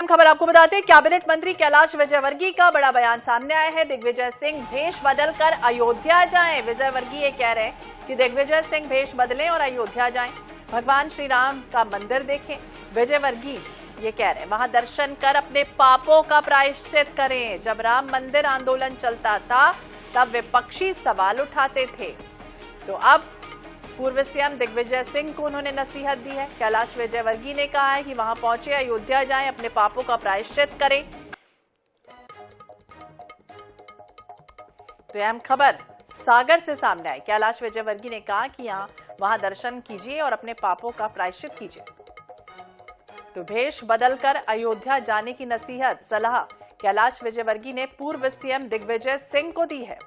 खबर आपको बताते हैं, कैबिनेट मंत्री कैलाश विजयवर्गीय का बड़ा बयान सामने आया है। दिग्विजय सिंह भेष बदलकर अयोध्या जाएं। विजयवर्गीय ये कह रहे हैं कि दिग्विजय सिंह भेष बदलें और अयोध्या जाएं, भगवान श्री राम का मंदिर देखें। विजयवर्गीय ये कह रहे हैं वहां दर्शन कर अपने पापों का प्रायश्चित करें। जब राम मंदिर आंदोलन चलता था तब विपक्षी सवाल उठाते थे, तो अब पूर्व सीएम दिग्विजय सिंह को उन्होंने नसीहत दी है। कैलाश विजयवर्गीय ने कहा है कि वहां पहुंचे, अयोध्या जाएं, अपने पापों का प्रायश्चित करें। तो अहम खबर सागर से सामने आई। कैलाश विजयवर्गीय ने कहा कि वहां दर्शन कीजिए और अपने पापों का प्रायश्चित कीजिए। तो भेष बदलकर अयोध्या जाने की नसीहत, सलाह कैलाश विजयवर्गीय ने पूर्व सीएम दिग्विजय सिंह को दी है।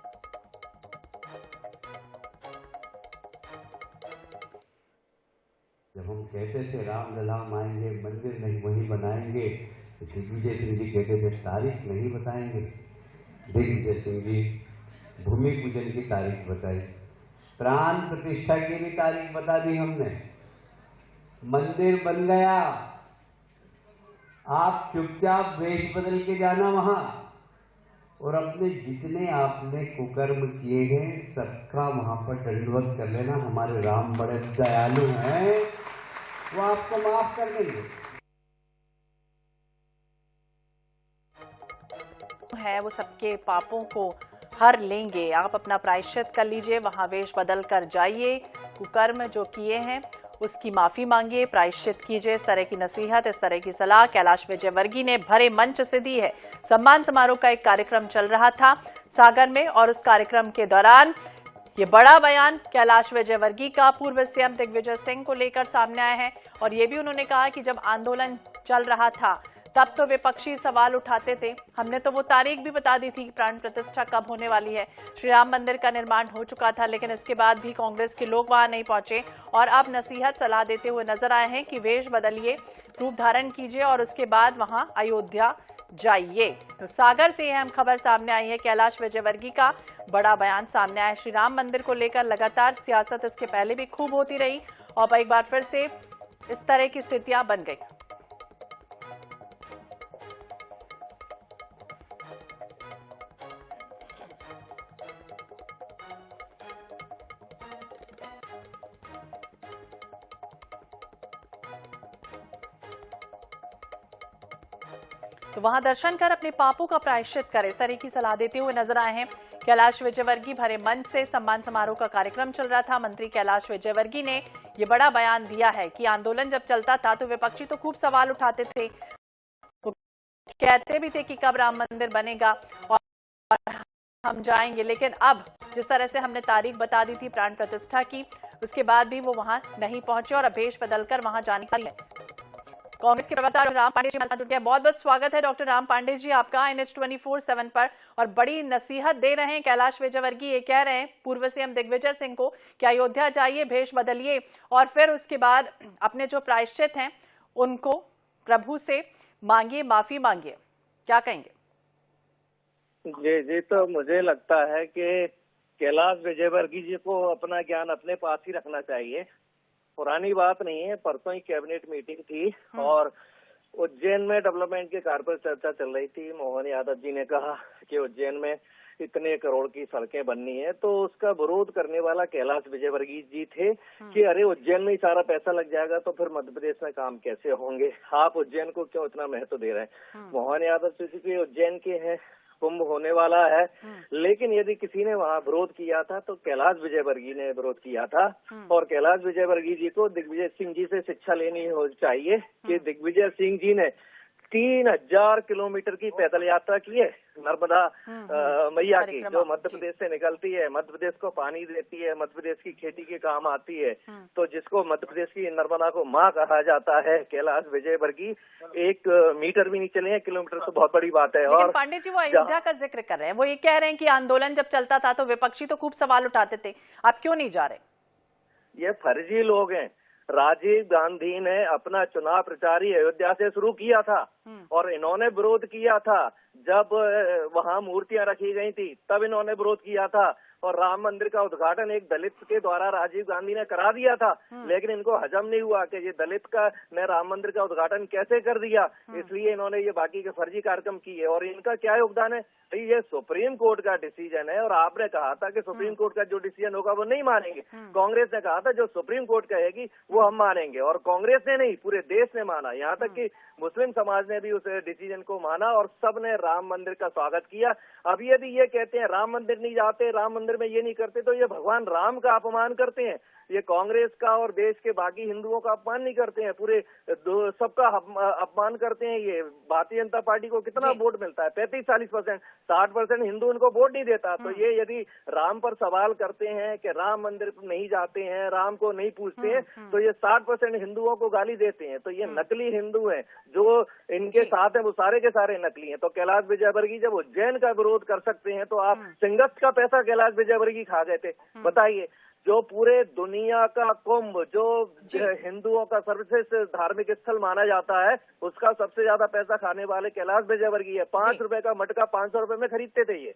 जब हम कहते थे राम ललाम आएंगे, मंदिर नहीं वहीं बनाएंगे, तो दिग्विजय सिंह जी कहते थे तारीख नहीं बताएंगे। दिग्विजय सिंह जी भूमि पूजन की तारीख बताई, प्राण प्रतिष्ठा की भी तारीख बता दी हमने। मंदिर बन गया, आप चुपचाप वेश बदल के जाना वहां और अपने जितने आपने कुकर्म किए हैं सबका वहां पर दंडवत कर लेना। हमारे राम बड़े दयालु हैं, वो आपको माफ कर देंगे। वो सबके पापों को हर लेंगे। आप अपना प्रायश्चित कर लीजिए, वहां वेश बदल कर जाइए, कुकर्म जो किए हैं उसकी माफी मांगिए, प्रायश्चित कीजिए। इस तरह की नसीहत, इस तरह की सलाह कैलाश विजयवर्गीय ने भरे मंच से दी है। सम्मान समारोह का एक कार्यक्रम चल रहा था सागर में और उस कार्यक्रम के दौरान ये बड़ा बयान कैलाश विजयवर्गीय का पूर्व सीएम दिग्विजय सिंह को लेकर सामने आया है। और ये भी उन्होंने कहा कि जब आंदोलन चल रहा था तब तो विपक्षी सवाल उठाते थे, हमने तो वो तारीख भी बता दी थी प्राण प्रतिष्ठा कब होने वाली है। श्री राम मंदिर का निर्माण हो चुका था, लेकिन इसके बाद भी कांग्रेस के लोग वहां नहीं पहुंचे और अब नसीहत सलाह देते हुए नजर आए हैं कि वेश बदलिए, रूप धारण कीजिए और उसके बाद वहां अयोध्या जाइए। तो सागर से अहम खबर सामने आई है। कैलाश विजयवर्गीय का बड़ा बयान सामने आया। श्री राम मंदिर को लेकर लगातार सियासत इसके पहले भी खूब होती रही और एक बार फिर से इस तरह की स्थितियां बन गई। तो वहां दर्शन कर अपने पापों का प्रायश्चित करें, इस तरह की सलाह देते हुए नजर आए हैं कैलाश विजयवर्गीय। भरे मंच से सम्मान समारोह का कार्यक्रम चल रहा था। मंत्री कैलाश विजयवर्गीय ने यह बड़ा बयान दिया है कि आंदोलन जब चलता था तो विपक्षी तो खूब सवाल उठाते थे, वो कहते भी थे कि कब राम मंदिर बनेगा और हम जाएंगे, लेकिन अब जिस तरह से हमने तारीख बता दी थी प्राण प्रतिष्ठा की, उसके बाद भी वो वहां नहीं पहुंचे और अब भेष बदलकर वहां जाने का कांग्रेस के प्रवक्ता राम पांडे जी हमारे साथ जुड़ गए। बहुत बहुत स्वागत है डॉक्टर राम पांडे जी आपका NH24/7 पर। और बड़ी नसीहत दे रहे हैं कैलाश विजयवर्गीय, ये कह रहे हैं पूर्व सीएम दिग्विजय सिंह को कि अयोध्या जाइए, भेष बदलिए और फिर उसके बाद अपने जो प्रायश्चित हैं उनको प्रभु से मांगिए, माफी मांगिए। क्या कहेंगे? जी, तो मुझे लगता है कि कैलाश विजयवर्गीय जी को अपना ज्ञान अपने पास ही रखना चाहिए। पुरानी बात नहीं है, परसों ही कैबिनेट मीटिंग थी और उज्जैन में डेवलपमेंट के कार्य पर चर्चा चल रही थी। मोहन यादव जी ने कहा कि उज्जैन में इतने करोड़ की सड़कें बननी है, तो उसका विरोध करने वाला कैलाश विजयवर्गीय जी थे कि अरे उज्जैन में ही सारा पैसा लग जाएगा तो फिर मध्य प्रदेश में काम कैसे होंगे, आप उज्जैन को क्यों इतना महत्व दे रहे हैं। मोहन यादव जी उज्जैन के हैं, कुंभ होने वाला है, लेकिन यदि किसी ने वहाँ विरोध किया था तो कैलाश विजयवर्गीय ने विरोध किया था। और कैलाश विजयवर्गीय जी को दिग्विजय सिंह जी से शिक्षा लेनी हो चाहिए कि दिग्विजय सिंह जी ने 3000 किलोमीटर की पैदल यात्रा की है नर्मदा मैया की, जो मध्य प्रदेश से निकलती है, मध्य प्रदेश को पानी देती है, मध्य प्रदेश की खेती के काम आती है। तो जिसको मध्य प्रदेश की नर्मदा को माँ कहा जाता है, कैलाश विजयवर्गीय 1 मीटर भी नहीं चले हैं, किलोमीटर तो बहुत बड़ी बात है। और पांडे जी वो अयोध्या का जिक्र कर रहे हैं, वो ये कह रहे हैं कि आंदोलन जब चलता था तो विपक्षी तो खूब सवाल उठाते थे, आप क्यों नहीं जा रहे? ये फर्जी लोग हैं। राजीव गांधी ने अपना चुनाव प्रचार ही अयोध्या से शुरू किया था और इन्होंने विरोध किया था जब वहां मूर्तियां रखी गई थी, तब इन्होंने विरोध किया था। और राम मंदिर का उद्घाटन एक दलित के द्वारा राजीव गांधी ने करा दिया था, लेकिन इनको हजम नहीं हुआ कि ये दलित का ने राम मंदिर का उद्घाटन कैसे कर दिया, इसलिए इन्होंने ये बाकी के फर्जी कार्यक्रम किए। और इनका क्या योगदान है? ये सुप्रीम कोर्ट का डिसीजन है और आपने कहा था कि सुप्रीम कोर्ट का जो डिसीजन होगा वो नहीं मानेंगे। कांग्रेस ने कहा था जो सुप्रीम कोर्ट कहेगी वो हम मानेंगे, और कांग्रेस ने नहीं, पूरे देश ने माना। यहाँ तक कि मुस्लिम समाज ने भी उस डिसीजन को माना और सबने राम मंदिर का स्वागत किया। अब यदि ये कहते हैं राम मंदिर नहीं जाते, राम मंदिर में ये नहीं करते, तो ये भगवान राम का अपमान करते हैं। ये कांग्रेस का और देश के बाकी हिंदुओं का अपमान नहीं करते हैं, पूरे सबका अपमान करते हैं। ये भारतीय जनता पार्टी को कितना वोट मिलता है? 35-40%, 60% हिंदू उनको वोट नहीं देता। तो ये यदि राम पर सवाल करते हैं कि राम मंदिर नहीं जाते हैं, राम को नहीं पूछते हैं, तो ये 60% हिंदुओं को गाली देते हैं। तो ये नकली हिंदू हैं, जो इनके साथ हैं वो सारे के सारे नकली हैं। तो कैलाश विजयवर्गीय जब उज्जैन का विरोध कर सकते हैं, तो आप सिंगस्त का पैसा कैलाश विजयवर्गीय खा गए थे, बताइए। जो पूरे दुनिया का कुंभ, जो हिंदुओं का सर्वश्रेष्ठ धार्मिक स्थल माना जाता है, उसका सबसे ज्यादा पैसा खाने वाले कैलाश विजयवर्गीय है। 5 रुपए का मटका 500 रुपए में खरीदते थे ये।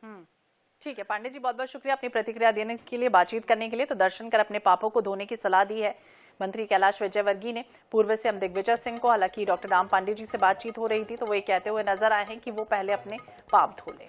ठीक है पांडे जी, बहुत बहुत शुक्रिया अपनी प्रतिक्रिया देने के लिए, बातचीत करने के लिए। तो दर्शन कर अपने पापों को धोने की सलाह दी है मंत्री कैलाश विजयवर्गीय ने पूर्व सीएम दिग्विजय सिंह को। हालांकि डॉक्टर राम पांडे जी से बातचीत हो रही थी तो वो ये कहते हुए नजर आए हैं कि वो पहले अपने पाप धो लें।